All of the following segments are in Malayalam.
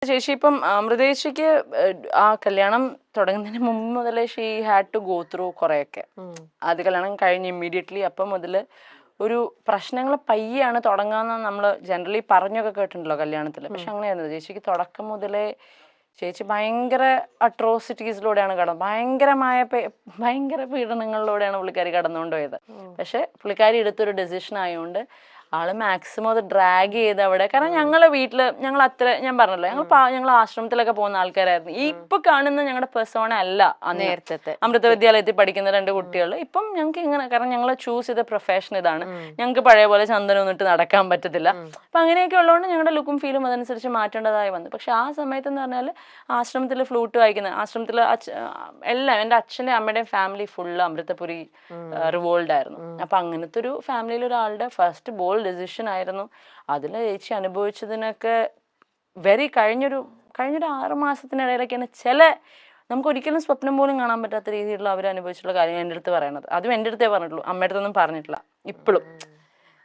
ചേച്ചി ഇപ്പം അമൃതേച്ചിക്ക് ആ കല്യാണം തുടങ്ങുന്നതിന് മുമ്പ് മുതലേ she had to go through കുറെയൊക്കെ. അത് കല്യാണം കഴിഞ്ഞ് ഇമ്മീഡിയറ്റ്ലി അപ്പം മുതൽ ഒരു പ്രശ്നങ്ങൾ പയ്യാണ് തുടങ്ങാന്ന് നമ്മൾ ജനറലി പറഞ്ഞൊക്കെ കേട്ടിട്ടുണ്ടല്ലോ കല്യാണത്തിൽ. പക്ഷെ അങ്ങനെയായിരുന്നു ചേച്ചിക്ക് തുടക്കം മുതലേ. ചേച്ചി ഭയങ്കര അട്രോസിറ്റീസിലൂടെയാണ് ഭയങ്കര പീഡനങ്ങളിലൂടെയാണ് പുള്ളിക്കാരി കടന്നുകൊണ്ടുപോയത്. പക്ഷെ പുള്ളിക്കാരി എടുത്തൊരു ഡെസിഷൻ ആയതുകൊണ്ട് ആള് മാക്സിമം അത് ഡ്രാഗ് ചെയ്ത് അവിടെ. കാരണം ഞങ്ങളെ വീട്ടില് ഞങ്ങൾ അത്ര, ഞാൻ പറഞ്ഞല്ലോ, ഞങ്ങൾ ആശ്രമത്തിലൊക്കെ പോകുന്ന ആൾക്കാരായിരുന്നു. ഈ ഇപ്പൊ കാണുന്ന ഞങ്ങളുടെ പെർസോണ അല്ല നേരത്തെ അമൃത വിദ്യാലയത്തിൽ പഠിക്കുന്ന 2 കുട്ടികൾ. ഇപ്പം ഞങ്ങൾക്ക് ഇങ്ങനെ, കാരണം ഞങ്ങൾ ചൂസ് ചെയ്ത പ്രൊഫഷൻ ഇതാണ്. ഞങ്ങൾക്ക് പഴയ പോലെ ചന്ദനം ഒന്നിട്ട് നടക്കാൻ പറ്റത്തില്ല. അപ്പൊ അങ്ങനെയൊക്കെ ഉള്ളതുകൊണ്ട് ഞങ്ങളുടെ ലുക്കും ഫീലും അതനുസരിച്ച് മാറ്റേണ്ടതായി വന്നു. പക്ഷെ ആ സമയത്ത് എന്ന് പറഞ്ഞാൽ ആശ്രമത്തിൽ ഫ്ലൂട്ട് വായിക്കുന്ന, ആശ്രമത്തിൽ എല്ലാം എൻ്റെ അച്ഛൻ്റെ അമ്മയുടെയും ഫാമിലി ഫുള്ള് അമൃതപുരി റിവോൾഡ് ആയിരുന്നു. അപ്പൊ അങ്ങനത്തെ ഒരു ഫാമിലിയിൽ ഒരാളുടെ ഫസ്റ്റ് ബോൾഡ് ഡെസിഷൻ ആയിരുന്നു. അതിൽ ചേച്ചി അനുഭവിച്ചതിനൊക്കെ കഴിഞ്ഞൊരു 6 മാസത്തിനിടയിലൊക്കെയാണ് നമുക്ക് ഒരിക്കലും സ്വപ്നം പോലും കാണാൻ പറ്റാത്ത രീതിയിലുള്ള അവർ അനുഭവിച്ചിട്ടുള്ള കാര്യങ്ങൾ എൻ്റെ അടുത്ത് പറയണത്. അതും എൻ്റെ അടുത്തേ പറഞ്ഞിട്ടുള്ളൂ, അമ്മയുടെ അടുത്തൊന്നും പറഞ്ഞിട്ടില്ല ഇപ്പോഴും.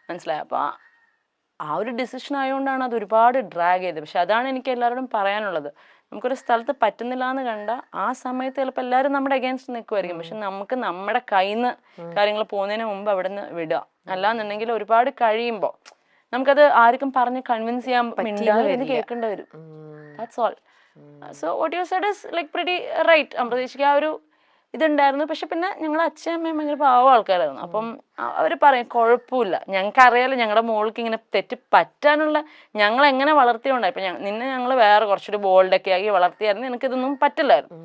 മനസ്സിലായി? അപ്പോൾ ആ ഒരു ഡിസിഷൻ ആയതുകൊണ്ടാണ് അത് ഒരുപാട് ഡ്രാഗ് ചെയ്തത്. പക്ഷെ അതാണ് എനിക്ക് എല്ലാവരോടും പറയാനുള്ളത്. നമുക്കൊരു സ്ഥലത്ത് പറ്റുന്നില്ല എന്ന് കണ്ട ആ സമയത്ത് ചിലപ്പോൾ എല്ലാവരും നമ്മുടെ അഗേൻസ്റ്റ് നിൽക്കുമായിരിക്കും. പക്ഷെ നമുക്ക് നമ്മുടെ കയ്യിൽ നിന്ന് കാര്യങ്ങൾ പോകുന്നതിന് മുമ്പ് അവിടെ നിന്ന് വിടുക. അല്ലാന്നുണ്ടെങ്കിൽ ഒരുപാട് കഴിയുമ്പോൾ നമുക്കത് ആർക്കും പറഞ്ഞ് കൺവിൻസ് ചെയ്യാൻ പറ്റില്ല, കേൾക്കേണ്ടി വരും. That's all. So what you said is like pretty right. അമൃതേച്ചിക്ക് ആ ഒരു ഇതുണ്ടായിരുന്നു. പക്ഷെ പിന്നെ ഞങ്ങളുടെ അച്ഛനും അമ്മയും ഭയങ്കര പാവ ആൾക്കാരായിരുന്നു. അപ്പം അവർ പറയും കുഴപ്പമില്ല, ഞങ്ങൾക്കറിയാലോ ഞങ്ങളുടെ മോൾക്ക് ഇങ്ങനെ തെറ്റ് പറ്റാനുള്ള, ഞങ്ങൾ എങ്ങനെ വളർത്തിയോണ്ടായി. ഇപ്പൊ നിന്നെ ഞങ്ങൾ വേറെ കുറച്ചൊരു ബോൾഡൊക്കെ ആക്കി വളർത്തിയായിരുന്നു, നിനക്കിതൊന്നും പറ്റില്ലായിരുന്നു.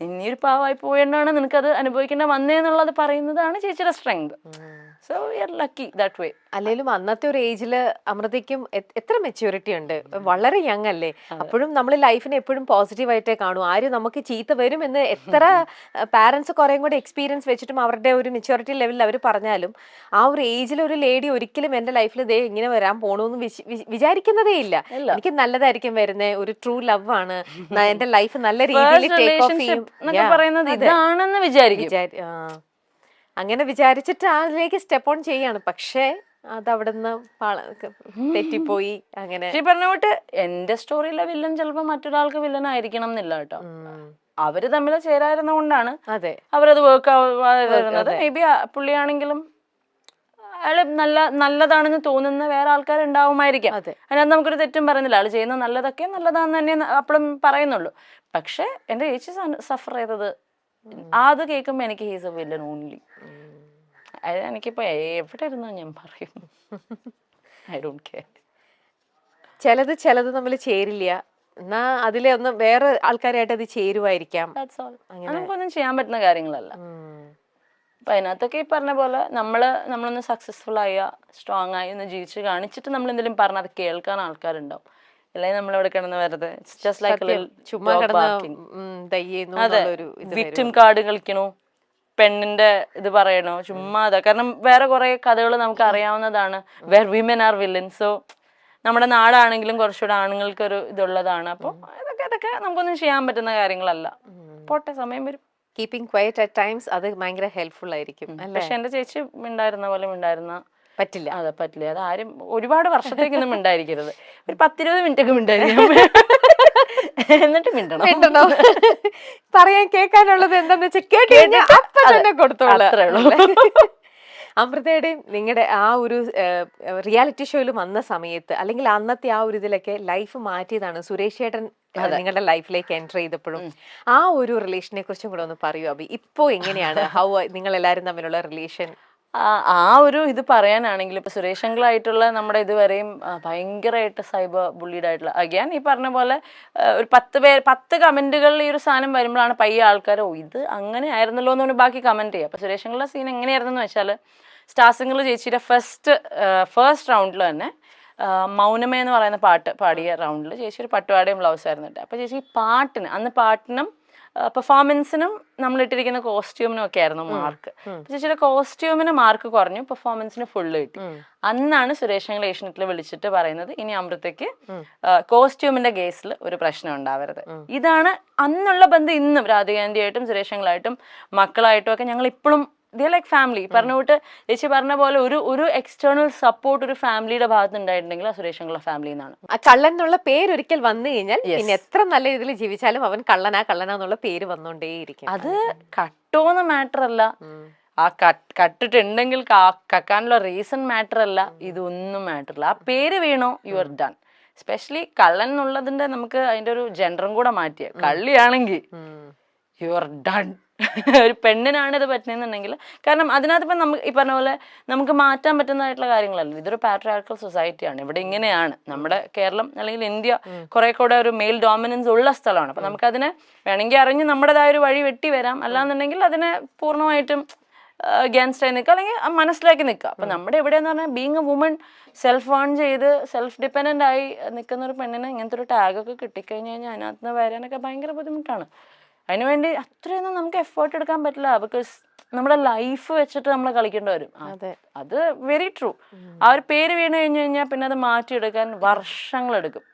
നിന്നീ ഒരു പാവമായി പോയെന്നാണ് നിനക്കത് അനുഭവിക്കേണ്ട വന്നേന്നുള്ളത് പറയുന്നതാണ് ചേച്ചിയുടെ strength. So we are lucky that way. അല്ലെങ്കിലും അന്നത്തെ ഒരു ഏജില് അമൃതയ്ക്കും എത്ര മെച്യൂരിറ്റി ഉണ്ട്, വളരെ യങ് അല്ലേ. അപ്പോഴും നമ്മൾ ലൈഫിനെ എപ്പോഴും പോസിറ്റീവായിട്ടേ കാണൂ. ആരും നമുക്ക് ചീത്ത വരും എന്ന് എത്ര പാരന്റ്സ് കുറേം കൂടെ എക്സ്പീരിയൻസ് വെച്ചിട്ടും അവരുടെ ഒരു മെച്യൂരിറ്റി ലെവലിൽ അവർ പറഞ്ഞാലും ആ ഒരു ഏജിൽ ഒരു ലേഡി ഒരിക്കലും എന്റെ ലൈഫിൽ ദേ ഇങ്ങനെ വരാൻ പോണൂന്ന് വിചാരിക്കുന്നതേ ഇല്ല. എനിക്ക് നല്ലതായിരിക്കും വരുന്നത്, ഒരു ട്രൂ ലവ് ആണ്, എന്റെ ലൈഫ് നല്ല രീതിയിൽ ടേക്ക് ഓഫ് ചെയ്യും ഇതാണെന്ന് വിചാരിക്കും. അങ്ങനെ വിചാരിച്ചിട്ട് അതിലേക്ക് സ്റ്റെപ്പ് ഓൺ ചെയ്യാണ്. പക്ഷേ അതവിടുന്ന് തെറ്റിപ്പോയി. അങ്ങനെ പറഞ്ഞ പോട്ട് എന്റെ സ്റ്റോറിയിലെ വില്ലൻ ചിലപ്പോ മറ്റൊരാൾക്ക് വില്ലൻ ആയിരിക്കണം എന്നില്ല കേട്ടോ. അവര് തമ്മിൽ ചേരായിരുന്ന കൊണ്ടാണ് അവരത് വർക്ക് ആവുന്നത്. മേ ബി പുള്ളിയാണെങ്കിലും അയാള് നല്ലതാണെന്ന് തോന്നുന്ന വേറെ ആൾക്കാർ ഉണ്ടാവുമായിരിക്കാം. അതിനകത്ത് നമുക്കൊരു തെറ്റും പറയുന്നില്ല. ആള് ചെയ്യുന്ന നല്ലതൊക്കെ നല്ലതാന്ന് തന്നെ അപ്പോഴും പറയുന്നുള്ളൂ. പക്ഷെ എന്റെ ചേച്ചി സഫർ ചെയ്തത് അത് കേൾക്കുമ്പോ എനിക്ക് ഹീസ് എ വില്ലൻ ഓൺലി. അത് എനിക്കിപ്പോ എവിടെ ഇരുന്നോ ഞാൻ പറയും, ഐ ഡോണ്ട് കെയർ. ചിലത് നമ്മൾ ചേരില്ല, എന്നാ അതിലെ ഒന്ന് വേറെ ആൾക്കാരായിട്ട് അത് ചേരുവായിരിക്കാം. നമുക്കൊന്നും ചെയ്യാൻ പറ്റുന്ന കാര്യങ്ങളല്ല. അപ്പൊ അതിനകത്തൊക്കെ ഈ പറഞ്ഞ പോലെ നമ്മളൊന്ന് സക്സസ്ഫുൾ ആയ സ്ട്രോങ് ആയി ഒന്ന് ജീവിച്ച് കാണിച്ചിട്ട് നമ്മൾ എന്തെങ്കിലും പറഞ്ഞാൽ അത് കേൾക്കാൻ ആൾക്കാരുണ്ടാവും. അല്ലെങ്കിൽ നമ്മളിവിടെ കിടന്ന് വെറുതെ വിക്ടിം കാർഡ് കളിക്കണോ, പെണ്ണിന്റെ ഇത് പറയണോ, ചുമ്മാ അതാ. കാരണം വേറെ കുറെ കഥകൾ നമുക്ക് അറിയാവുന്നതാണ്, where women are villain. So നമ്മുടെ നാടാണെങ്കിലും കുറച്ചുകൂടെ ആണുങ്ങൾക്കൊരു ഇതുള്ളതാണ്. അപ്പൊ അതൊക്കെ നമുക്കൊന്നും ചെയ്യാൻ പറ്റുന്ന കാര്യങ്ങളല്ല. പോട്ടെ, സമയം വരും. കീപ്പിംഗ് ക്വയറ്റ് അറ്റ് ടൈംസ് അത് ഭയങ്കര ഹെൽപ്ഫുൾ ആയിരിക്കും. പക്ഷെ എന്റെ ചേച്ചി മിണ്ടായിരുന്ന പോലെ മിണ്ടായിരുന്ന പറ്റില്ല. അതെ, പറ്റില്ല. അത് ആരും ഒരുപാട് വർഷത്തേക്കൊന്നും മിണ്ടായിരിക്കരുത്. ഒരു 10-20 മിനിറ്റ് ഒക്കെ മിണ്ടായിരിക്കും, എന്നിട്ട് മിണ്ടണം. പറയാൻ കേൾക്കാനുള്ളത് എന്താന്ന് വെച്ചാൽ കേട്ട് കൊടുത്തോളൂ. അമൃതയുടെയും നിങ്ങളുടെ ആ ഒരു റിയാലിറ്റി ഷോയിൽ വന്ന സമയത്ത്, അല്ലെങ്കിൽ അന്നത്തെ ആ ഒരു ഇതിലൊക്കെ ലൈഫ് മാറ്റിയതാണ് സുരേഷ് ചേട്ടൻ നിങ്ങളുടെ ലൈഫിലേക്ക് എൻ്റർ ചെയ്തപ്പോഴും. ആ ഒരു റിലേഷനെ കുറിച്ചും കൂടെ ഒന്ന് പറയൂ അഭി. ഇപ്പോ എങ്ങനെയാണ് നിങ്ങൾ എല്ലാവരും തമ്മിലുള്ള റിലേഷൻ? ആ ഒരു ഇത് പറയാനാണെങ്കിൽ ഇപ്പൊ സുരേഷ് അങ്കിളായിട്ടുള്ള നമ്മുടെ ഇതുവരെയും ഭയങ്കരമായിട്ട് സൈബർ ബുള്ളീഡ് ആയിട്ടുള്ള, അഗൈൻ ഈ പറഞ്ഞ പോലെ ഒരു 10 കമന്റുകളിൽ ഈ ഒരു സാധനം വരുമ്പോഴാണ് പയ്യെ ആൾക്കാർ ഇത് അങ്ങനെ ആയിരുന്നല്ലോ എന്ന് പറഞ്ഞ് ബാക്കി കമന്റ് ചെയ്യുക. അപ്പൊ സുരേഷ് അങ്കിളുടെ സീൻ എങ്ങനെയായിരുന്നു വെച്ചാൽ, സ്റ്റാർസിംഗിൾ ചേച്ചിയുടെ ഫസ്റ്റ് റൗണ്ടിൽ തന്നെ മൗനമേ എന്ന് പറയുന്ന പാട്ട് പാടിയ റൗണ്ടിൽ ചേച്ചി ഒരു പട്ടുപാടയും ബ്ലൗസ് ആയിരുന്നു. അപ്പൊ ചേച്ചി പാട്ടിനും പെർഫോമൻസിനും നമ്മളിട്ടിരിക്കുന്ന കോസ്റ്റ്യൂമിനും ഒക്കെ ആയിരുന്നു മാർക്ക്. ചേച്ചിയുടെ കോസ്റ്റ്യൂമിന് മാർക്ക് കുറഞ്ഞു, പെർഫോമൻസിന് ഫുള്ള് കിട്ടി. അന്നാണ് സുരേഷ് അങ്കിൾ ഏഷ്യനെറ്റിൽ വിളിച്ചിട്ട് പറയുന്നത്, ഇനി അമൃതയ്ക്ക് കോസ്റ്റ്യൂമിന്റെ കേസിൽ ഒരു പ്രശ്നം ഉണ്ടാവരുത്. ഇതാണ് അന്നുള്ള ബന്ധം. ഇന്നും രാധികാന്റിയായിട്ടും സുരേഷ് അങ്കിളായിട്ടും മക്കളായിട്ടും ഒക്കെ ഞങ്ങൾ ഇപ്പോഴും ദേ ലൈക്ക് ഫാമിലി. പറഞ്ഞ കൂട്ട് ചേച്ചി പറഞ്ഞ പോലെ ഒരു എക്സ്റ്റേണൽ സപ്പോർട്ട് ഒരു ഫാമിലിയുടെ ഭാഗത്ത് ഉണ്ടായിട്ടുണ്ടെങ്കിൽ ആ സുരേഷ് അങ്കിളുടെ ഫാമിലി എന്നാണ്. ആ കള്ളൻ എന്നുള്ള പേര് ഒരിക്കൽ വന്നു കഴിഞ്ഞാൽ പിന്നെ എത്ര നല്ല രീതിയിൽ ജീവിച്ചാലും അവൻ കള്ളനാന്നുള്ള പേര് വന്നോണ്ടേയിരിക്കും. അത് കട്ടോന്ന് മാറ്റർ അല്ല, ആ കട്ടിട്ടുണ്ടെങ്കിൽ കക്കാനുള്ള റീസൺ മാറ്റർ അല്ല, ഇതൊന്നും മാറ്റർ അല്ല. ആ പേര് വീണോ യു ആർ ഡൺ. എസ്പെഷ്യലി കള്ളൻ എന്നുള്ളതിന്റെ നമുക്ക് അതിന്റെ ഒരു ജെൻഡറും കൂടെ മാറ്റിയ കള്ളിയാണെങ്കിൽ യു ആർ ഡൺ. ഒരു പെണ്ണിനാണ് ഇത് പറ്റുന്നതെന്നുണ്ടെങ്കിൽ, കാരണം അതിനകത്ത് ഇപ്പം നമുക്ക് ഈ പറഞ്ഞ പോലെ നമുക്ക് മാറ്റാൻ പറ്റുന്നതായിട്ടുള്ള കാര്യങ്ങളല്ല. ഇതൊരു പാട്രിയാർക്കൽ സൊസൈറ്റിയാണ്, ഇവിടെ ഇങ്ങനെയാണ്. നമ്മുടെ കേരളം അല്ലെങ്കിൽ ഇന്ത്യ കുറെ കൂടെ ഒരു മെയിൽ ഡോമിനൻസ് ഉള്ള സ്ഥലമാണ്. അപ്പം നമുക്കതിനെ വേണമെങ്കിൽ അറിഞ്ഞ് നമ്മുടേതായ ഒരു വഴി വെട്ടി വരാം, അല്ലാന്നുണ്ടെങ്കിൽ അതിനെ പൂർണ്ണമായിട്ടും അഗേൻസ്റ്റ് ആയി നിൽക്കുക, അല്ലെങ്കിൽ മനസ്സിലാക്കി നിൽക്കുക. അപ്പം നമ്മുടെ എവിടെയെന്ന് പറഞ്ഞാൽ being A woman self earn ചെയ്ത് സെൽഫ് ഡിപ്പെൻഡൻ്റ് ആയി നിൽക്കുന്ന ഒരു പെണ്ണിന് ഇങ്ങനത്തെ ഒരു ടാഗൊക്കെ കിട്ടിക്കഴിഞ്ഞ് കഴിഞ്ഞാൽ അതിനകത്ത് നിന്ന് വരാനൊക്കെ ഭയങ്കര ബുദ്ധിമുട്ടാണ്. അതിനുവേണ്ടി അത്രയൊന്നും നമുക്ക് എഫേർട്ട് എടുക്കാൻ പറ്റില്ല, ബിക്കോസ് നമ്മുടെ ലൈഫ് വെച്ചിട്ട് നമ്മൾ കളിക്കേണ്ടി വരും. അത് വെരി ട്രൂ. ആ ഒരു പേര് വീണ് കഴിഞ്ഞു കഴിഞ്ഞാൽ പിന്നെ അത് മാറ്റിയെടുക്കാൻ വർഷങ്ങളെടുക്കും.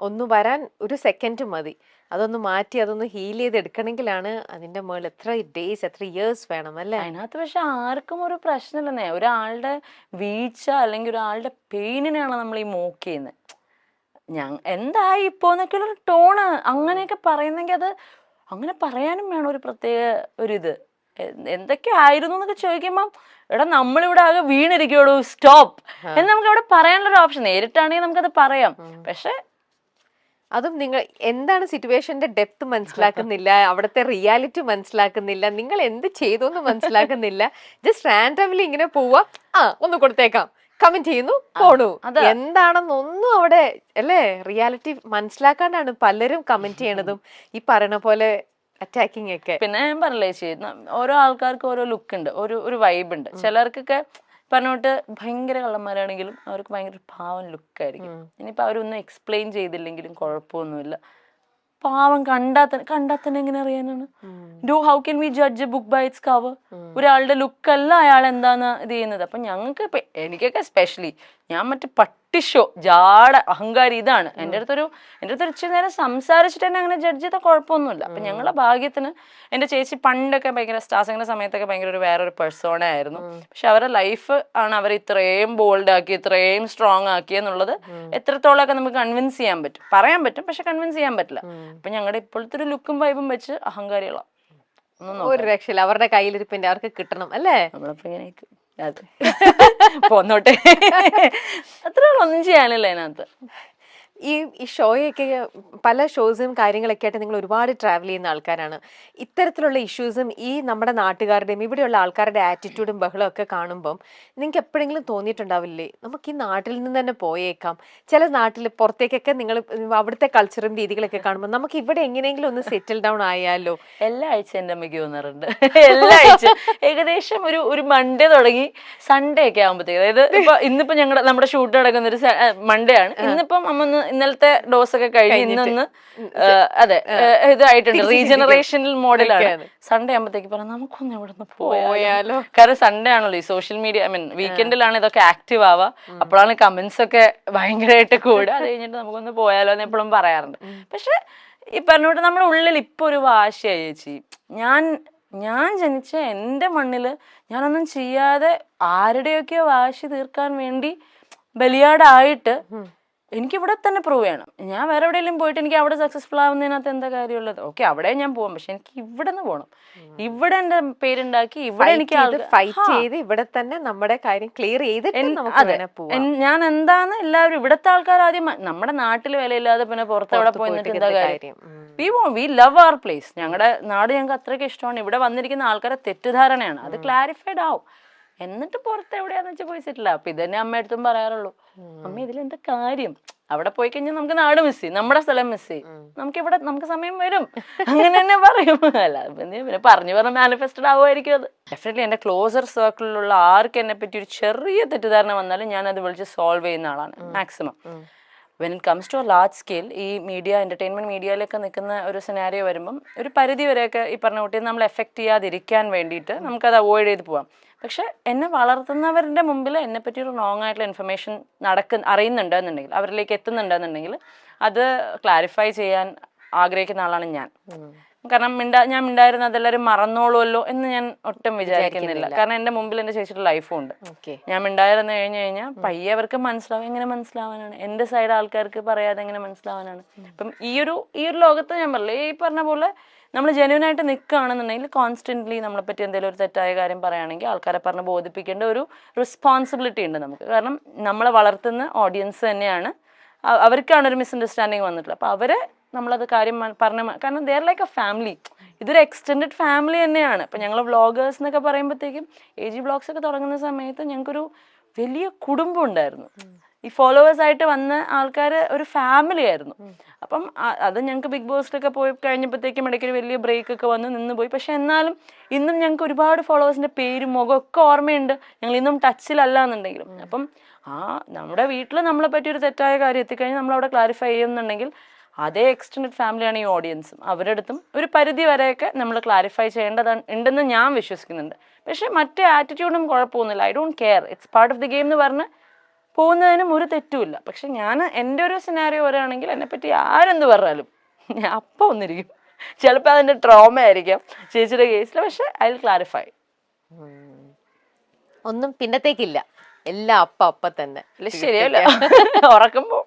ഒന്ന് വരാൻ ഒരു സെക്കൻഡ് മതി, അതൊന്ന് മാറ്റി അതൊന്ന് ഹീൽ ചെയ്ത് എടുക്കണമെങ്കിലാണ് അതിന്റെ മുകളിൽ എത്ര ഡേയ്സ് എത്ര ഇയേഴ്സ് വേണം അല്ലേ. അതിനകത്ത് പക്ഷെ ആർക്കും ഒരു പ്രശ്നമില്ലെന്നേ. ഒരാളുടെ വീഴ്ച അല്ലെങ്കിൽ ഒരാളുടെ പെയിനിനെയാണ് നമ്മൾ ഈ മോക്ക് ചെയ്യുന്നത്. എന്തായി ഇപ്പോന്നൊക്കെ ഉള്ളൊരു ടോണ് അങ്ങനെയൊക്കെ പറയുന്നെങ്കിൽ അത് അങ്ങനെ പറയാനും വേണം ഒരു പ്രത്യേക ഒരിത്. എന്തൊക്കെ ആയിരുന്നു എന്നൊക്കെ ചോദിക്കുമ്പം എടാ നമ്മളിവിടെ ആകെ വീണിരിക്കുള്ളൂ, സ്റ്റോപ്പ് എന്ന് നമുക്ക് അവിടെ പറയാനുള്ളൊരു ഓപ്ഷൻ. നേരിട്ടാണെങ്കിൽ നമുക്കത് പറയാം, പക്ഷെ അതും നിങ്ങൾ എന്താണ് സിറ്റുവേഷന്റെ ഡെപ്ത് മനസ്സിലാക്കുന്നില്ല, അവിടുത്തെ റിയാലിറ്റി മനസ്സിലാക്കുന്നില്ല, നിങ്ങൾ എന്ത് ചെയ്തു എന്ന് മനസ്സിലാക്കുന്നില്ല. ജസ്റ്റ് റാൻഡംലി ഇങ്ങനെ പോവാ, ഒന്ന് കൊടുത്തേക്കാം, കമന്റ് ചെയ്യുന്നു, പോണു. എന്താണെന്നൊന്നും അവിടെ അല്ലേ റിയാലിറ്റി മനസ്സിലാക്കാണ്ടാണ് പലരും കമന്റ് ചെയ്യണതും ഈ പറയണ പോലെ അറ്റാക്കിങ് ഒക്കെ. പിന്നെ ഞാൻ പറഞ്ഞില്ലേ ചേച്ചി, ഓരോ ആൾക്കാർക്ക് ഓരോ ലുക്ക് ഉണ്ട്, ഒരു വൈബ് ഉണ്ട്. ചിലർക്കൊക്കെ പറഞ്ഞോട്ട് ഭയങ്കര കള്ളന്മാരാണെങ്കിലും അവർക്ക് ഭയങ്കര പാവം ലുക്കായിരിക്കും. ഇനിയിപ്പോ അവരൊന്നും എക്സ്പ്ലെയിൻ ചെയ്തില്ലെങ്കിലും കുഴപ്പമൊന്നുമില്ല. പാവം കണ്ടാത്തന്നെ എങ്ങനെ അറിയാനാണ്? How can we judge a book by its cover? ഒരാളുടെ ലുക്കല്ല അയാൾ എന്താണ് ഇത് ചെയ്യുന്നത്. അപ്പൊ ഞങ്ങൾക്ക് എനിക്കൊക്കെ എസ്പെഷ്യലി ഞാൻ മറ്റേ പട്ടിഷോ ജാട അഹങ്കാരി ഇതാണ്. എൻ്റെ അടുത്തൊരു ഇച്ചിരി നേരം സംസാരിച്ചിട്ട് തന്നെ അങ്ങനെ ജഡ്ജ് ചെയ്താൽ കുഴപ്പമൊന്നുമില്ല. അപ്പൊ ഞങ്ങളുടെ ഭാഗ്യത്തിന് എൻ്റെ ചേച്ചി പണ്ടൊക്കെ ഭയങ്കര സ്റ്റാർസിങ്ങിന്റെ സമയത്തൊക്കെ ഭയങ്കര വേറൊരു പേഴ്സോണ ആയിരുന്നു. പക്ഷെ അവരുടെ ലൈഫ് ആണ് അവർ ഇത്രയും ബോൾഡ് ആക്കി ഇത്രയും സ്ട്രോങ് ആക്കി എന്നുള്ളത് എത്രത്തോളമൊക്കെ നമുക്ക് കൺവിൻസ് ചെയ്യാൻ പറ്റും, പറയാൻ പറ്റും, പക്ഷെ കൺവിൻസ് ചെയ്യാൻ പറ്റില്ല. അപ്പൊ ഞങ്ങളുടെ ഇപ്പോഴത്തെ ഒരു ലുക്കും വൈബും വെച്ച് അഹങ്കാരികളാണ്. ഒരു രക്ഷയില്ല, അവരുടെ കയ്യിലിരിപ്പിന്റെ അവർക്ക് കിട്ടണം അല്ലേ. നമ്മളിപ്പോ ഇങ്ങനെ പോന്നോട്ടെ, അത്ര ഒന്നും ചെയ്യാനില്ല അതിനകത്ത്. ഈ ഷോയൊക്കെ പല ഷോസും കാര്യങ്ങളൊക്കെ ആയിട്ട് നിങ്ങൾ ഒരുപാട് ട്രാവൽ ചെയ്യുന്ന ആൾക്കാരാണ്. ഇത്തരത്തിലുള്ള ഇഷ്യൂസും ഈ നമ്മുടെ നാട്ടുകാരുടെയും ഇവിടെയുള്ള ആൾക്കാരുടെ ആറ്റിറ്റ്യൂഡും ബഹളവും ഒക്കെ കാണുമ്പം നിങ്ങൾക്ക് എപ്പോഴെങ്കിലും തോന്നിയിട്ടുണ്ടാവില്ലേ നമുക്ക് ഈ നാട്ടിൽ നിന്ന് തന്നെ പോയേക്കാം? ചില നാട്ടിൽ പുറത്തേക്കൊക്കെ നിങ്ങൾ അവിടുത്തെ കൾച്ചറും രീതികളൊക്കെ കാണുമ്പോൾ നമുക്ക് ഇവിടെ എങ്ങനെയെങ്കിലും ഒന്ന് സെറ്റിൽ ഡൗൺ ആയാലോ? എല്ലാ ആഴ്ച എൻ്റെ അമ്മയ്ക്ക് തോന്നാറുണ്ട്. എല്ലാ ആഴ്ച ഏകദേശം ഒരു മൺഡേ തുടങ്ങി സൺഡേ ഒക്കെ ആകുമ്പോഴത്തേക്ക്, അതായത് ഇന്നിപ്പോ നമ്മുടെ ഷൂട്ട് നടക്കുന്ന ഒരു മൺഡേ ആണ്. ഇന്നിപ്പം അമ്മ ഇന്നലത്തെ ഡോസ് ഒക്കെ കഴിഞ്ഞ് ഇന്നൊന്ന് അതെ ഇതായിട്ടുണ്ട്, റീജനറേഷണൽ മോഡലാണ്. സൺഡേ ആകുമ്പോഴത്തേക്ക് പറഞ്ഞാൽ നമുക്കൊന്ന് ഇവിടെ നിന്ന് പോയാലോ? കാരണം സൺഡേ ആണല്ലോ ഈ സോഷ്യൽ മീഡിയ, ഐ മീൻ വീക്കെൻഡിലാണ് ഇതൊക്കെ ആക്റ്റീവ് ആവുക, അപ്പോഴാണ് കമന്റ്സ് ഒക്കെ ഭയങ്കരമായിട്ട് കൂടുക. അത് കഴിഞ്ഞിട്ട് നമുക്കൊന്ന് പോയാലോ എന്ന് എപ്പോഴും പറയാറുണ്ട്. പക്ഷെ ഈ പറഞ്ഞോട്ട് നമ്മുടെ ഉള്ളിൽ ഇപ്പൊ ഒരു വാശിയായി ചേച്ചി. ഞാൻ ജനിച്ച എൻ്റെ മണ്ണില് ഞാനൊന്നും ചെയ്യാതെ ആരുടെയൊക്കെയോ വാശി തീർക്കാൻ വേണ്ടി ബലിയാടായിട്ട് എനിക്കിവിടെ തന്നെ പ്രൂവ് ചെയ്യണം. ഞാൻ വേറെ എവിടെയെങ്കിലും പോയിട്ട് എനിക്ക് അവിടെ സക്സസ്ഫുൾ ആവുന്നതിനകത്ത് എന്താ കാര്യമുള്ളത്? ഓക്കെ, അവിടെ ഞാൻ പോവാം, പക്ഷെ എനിക്ക് ഇവിടെ നിന്ന് പോകണം. ഇവിടെ എന്റെ പേരുണ്ടാക്കി ഇവിടെ എനിക്ക് ഫൈറ്റ് ചെയ്ത് ഇവിടെ തന്നെ നമ്മുടെ കാര്യം ക്ലിയർ ചെയ്തിട്ട് ഞാൻ എന്താന്ന് എല്ലാവരും ഇവിടുത്തെ ആൾക്കാർ ആദ്യം നമ്മുടെ നാട്ടിൽ വിലയില്ലാതെ പിന്നെ പുറത്ത് അവിടെ പോയിട്ട് എന്താ കാര്യം? We love our place. ഞങ്ങളുടെ നാട് ഞങ്ങൾക്ക് അത്രയ്ക്ക് ഇഷ്ടമാണ്. ഇവിടെ വന്നിരിക്കുന്ന ആൾക്കാരെ തെറ്റിദ്ധാരണയാണ്, അത് ക്ലാരിഫൈഡ് ആവും. എന്നിട്ട് പുറത്ത് എവിടെയാന്ന് വെച്ചാൽ പോയി സെറ്റില്ല. അപ്പൊ ഇതന്നെ അമ്മ അടുത്തും പറയാറുള്ളൂ, അമ്മ ഇതിലെന്താ കാര്യം? അവിടെ പോയി കഴിഞ്ഞാൽ നമുക്ക് നാട് മിസ് ചെയ്യും, നമ്മുടെ സ്ഥലം മിസ് ചെയ്യും, നമുക്ക് സമയം വരും, അങ്ങനെ തന്നെ പറയും. അല്ല പിന്നെ പറഞ്ഞു മാനിഫെസ്റ്റഡ് ആവുമായിരിക്കും അത്. ഡെഫിനറ്റ്ലി എൻ്റെ ക്ലോസർ സർക്കിളിലുള്ള ആർക്ക് എന്നെ പറ്റി ഒരു ചെറിയ തെറ്റിദ്ധാരണ വന്നാലും ഞാൻ അത് വിളിച്ച് സോൾവ് ചെയ്യുന്ന ആളാണ് maximum. When it comes to a large scale, ഈ എന്റർടൈൻമെന്റ് മീഡിയയിലൊക്കെ നിൽക്കുന്ന ഒരു സിനാരിയോ വരുമ്പം ഒരു പരിധി വരെയൊക്കെ ഈ പറഞ്ഞ കുട്ടിയെ നമ്മൾ എഫക്ട് ചെയ്യാതിരിക്കാൻ വേണ്ടിയിട്ട് നമുക്കത് അവോയ്ഡ് ചെയ്ത് പോവാം. പക്ഷെ എന്നെ വളർത്തുന്നവരുടെ മുമ്പിൽ എന്നെ പറ്റി ഒരു റോങ് ആയിട്ടുള്ള ഇൻഫർമേഷൻ അറിയുന്നുണ്ടെന്നുണ്ടെങ്കിൽ, അവരിലേക്ക് എത്തുന്നുണ്ടെന്നുണ്ടെങ്കിൽ അത് ക്ലാരിഫൈ ചെയ്യാൻ ആഗ്രഹിക്കുന്ന ആളാണ് ഞാൻ. കാരണം ഞാൻ മിണ്ടായിരുന്ന അതെല്ലാവരും മറന്നോളുമല്ലോ എന്ന് ഞാൻ ഒട്ടും വിചാരിക്കുന്നില്ല. കാരണം എൻ്റെ മുമ്പിൽ എൻ്റെ ചേച്ചിയുടെ ലൈഫും ഉണ്ട്. ഞാൻ മിണ്ടായിരുന്നു കഴിഞ്ഞു കഴിഞ്ഞാൽ പയ്യെ അവർക്ക് മനസ്സിലാവും. എങ്ങനെ മനസ്സിലാവാനാണ്? എൻ്റെ സൈഡ് ആൾക്കാർക്ക് പറയാതെ എങ്ങനെ മനസ്സിലാവാനാണ്? ഇപ്പം ഈ ഒരു ലോകത്ത് ഞാൻ പറഞ്ഞില്ലേ, ഈ പറഞ്ഞ പോലെ നമ്മൾ ജെന്യൂനായിട്ട് നിൽക്കുകയാണെന്നുണ്ടെങ്കിൽ കോൺസ്റ്റന്റ്ലി നമ്മളെ പറ്റി എന്തെങ്കിലും ഒരു തെറ്റായ കാര്യം പറയുകയാണെങ്കിൽ ആൾക്കാരെ പറഞ്ഞ് ബോധിപ്പിക്കേണ്ട ഒരു റെസ്പോൺസിബിലിറ്റി ഉണ്ട് നമുക്ക്. കാരണം നമ്മളെ വളർത്തുന്ന ഓഡിയൻസ് തന്നെയാണ്, അവർക്കാണ് ഒരു മിസ്അണ്ടർസ്റ്റാൻഡിങ് വന്നിട്ടുള്ളത്. അപ്പോൾ അവരെ നമ്മളത് കാര്യം പറഞ്ഞ, കാരണം they are like A family. ഇതൊരു എക്സ്റ്റെൻഡഡ് ഫാമിലി തന്നെയാണ്. ഇപ്പം ഞങ്ങൾ വ്ളോഗേഴ്സ് എന്നൊക്കെ പറയുമ്പോഴത്തേക്കും AG വ്ളോഗ്സ് ഒക്കെ തുടങ്ങുന്ന സമയത്ത് ഞങ്ങൾക്കൊരു വലിയ കുടുംബം ഉണ്ടായിരുന്നു. ഈ ഫോളോവേഴ്സായിട്ട് വന്ന ആൾക്കാർ ഒരു ഫാമിലി ആയിരുന്നു. അപ്പം അത് ഞങ്ങൾക്ക് ബിഗ് ബോസിലൊക്കെ പോയി കഴിഞ്ഞപ്പോഴത്തേക്കും ഇടയ്ക്ക് ഒരു വലിയ ബ്രേക്ക് ഒക്കെ വന്ന് നിന്ന് പോയി. പക്ഷെ എന്നാലും ഇന്നും ഞങ്ങൾക്ക് ഒരുപാട് ഫോളോവേഴ്സിൻ്റെ പേരും മുഖമൊക്കെ ഓർമ്മയുണ്ട്. ഞങ്ങൾ ഇന്നും ടച്ചിലല്ല എന്നുണ്ടെങ്കിലും. അപ്പം നമ്മുടെ വീട്ടിൽ നമ്മളെ പറ്റി ഒരു തെറ്റായ കാര്യം എത്തിക്കഴിഞ്ഞാൽ നമ്മളവിടെ ക്ലാരിഫൈ ചെയ്യുന്നുണ്ടെങ്കിൽ അതേ എക്സ്റ്റെൻഡഡ് ഫാമിലിയാണ് ഈ ഓഡിയൻസും. അവരുടെ അടുത്തും ഒരു പരിധി വരെയൊക്കെ നമ്മൾ ക്ലാരിഫൈ ചെയ്യേണ്ടതാണ് ഉണ്ടെന്ന് ഞാൻ വിശ്വസിക്കുന്നുണ്ട്. പക്ഷെ മറ്റേ ആറ്റിറ്റ്യൂഡും കുഴപ്പമൊന്നുമില്ല. I don't care, it's part of the game എന്ന് പറഞ്ഞ് പോകുന്നതിനും ഒരു തെറ്റുമില്ല. പക്ഷെ ഞാൻ എൻ്റെ ഒരു സിനാരിയോ വരികയാണെങ്കിൽ എന്നെപ്പറ്റി ആരെന്ത് പറഞ്ഞാലും ഞാൻ അപ്പം ഒന്നിരിക്കും. ചിലപ്പോൾ അതിൻ്റെ ട്രോമ ആയിരിക്കാം ചേച്ചിയുടെ കേസിൽ. പക്ഷെ ഐ വിൽ ക്ലാരിഫൈ. ഒന്നും പിന്നത്തേക്കില്ല, എല്ലാം അപ്പ തന്നെ. ശരിയല്ല, ഉറക്കുമ്പോൾ